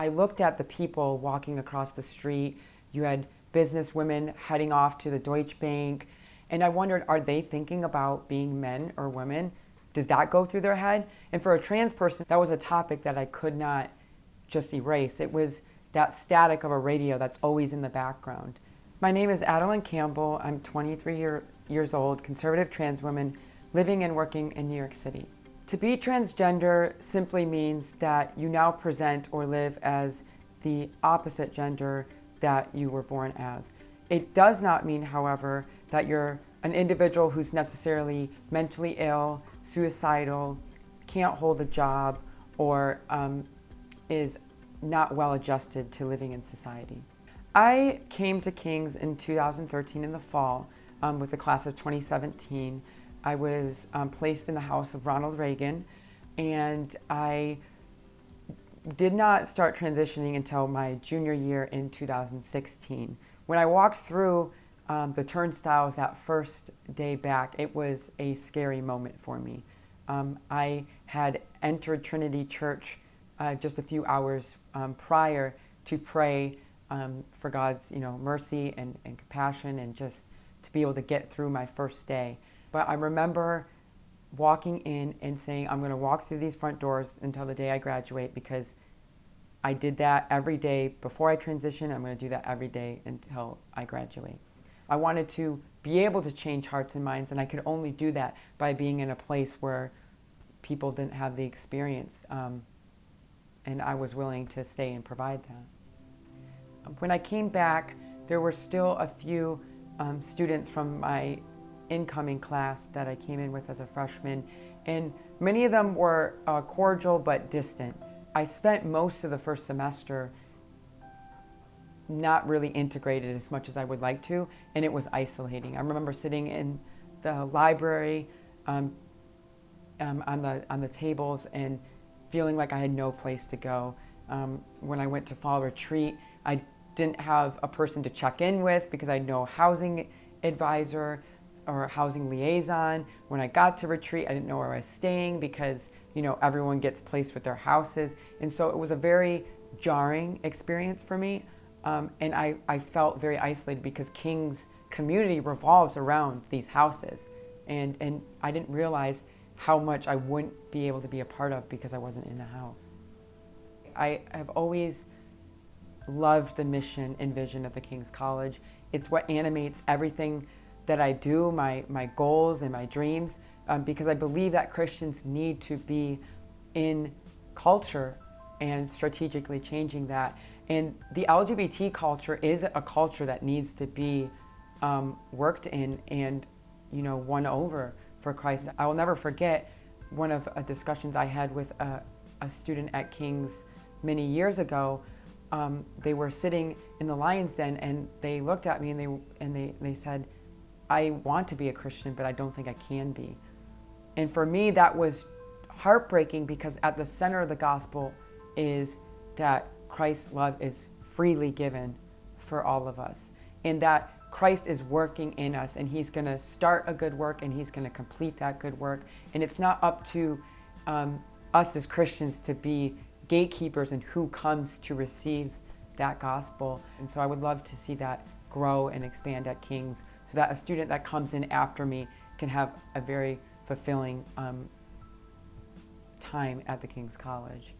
I looked at the people walking across the street. You had business women heading off to the Deutsche Bank. And I wondered, are they thinking about being men or women? Does that go through their head? And for a trans person, that was a topic that I could not just erase. It was that static of a radio that's always in the background. My name is Adelynn Campbell. I'm 23 years old, conservative trans woman, living and working in New York City. To be transgender simply means that you now present or live as the opposite gender that you were born as. It does not mean, however, that you're an individual who's necessarily mentally ill, suicidal, can't hold a job, or is not well adjusted to living in society. I came to King's in 2013 in the fall with the class of 2017. I was placed in the house of Ronald Reagan, and I did not start transitioning until my junior year in 2016. When I walked through the turnstiles that first day back, it was a scary moment for me. I had entered Trinity Church just a few hours prior to pray for God's mercy and compassion, and just to be able to get through my first day. But I remember walking in and saying, I'm going to walk through these front doors until the day I graduate, because I did that every day before I transition. I'm going to do that every day until I graduate. I wanted to be able to change hearts and minds, and I could only do that by being in a place where people didn't have the experience, and I was willing to stay and provide that. When I came back, there were still a few students from my incoming class that I came in with as a freshman, and many of them were cordial but distant. I spent most of the first semester not really integrated as much as I would like to, and it was isolating. I remember sitting in the library on the tables and feeling like I had no place to go. When I went to fall retreat, I didn't have a person to check in with because I had no housing advisor or housing liaison. When I got to retreat, I didn't know where I was staying because everyone gets placed with their houses. And so it was a very jarring experience for me. And I felt very isolated because King's community revolves around these houses. And I didn't realize how much I wouldn't be able to be a part of because I wasn't in a house. I have always loved the mission and vision of the King's College. It's what animates everything that I do, my goals and my dreams, because I believe that Christians need to be in culture and strategically changing that. And the LGBT culture is a culture that needs to be worked in and won over for Christ. I will never forget one of discussions I had with a student at King's many years ago. They were sitting in the Lion's Den, and they looked at me and they said, I want to be a Christian, but I don't think I can be. And for me, that was heartbreaking, because at the center of the gospel is that Christ's love is freely given for all of us, and that Christ is working in us, and he's going to start a good work, and he's going to complete that good work. And it's not up to us as Christians to be gatekeepers and who comes to receive that gospel. And so I would love to see that grow and expand at King's, so that a student that comes in after me can have a very fulfilling time at the King's College.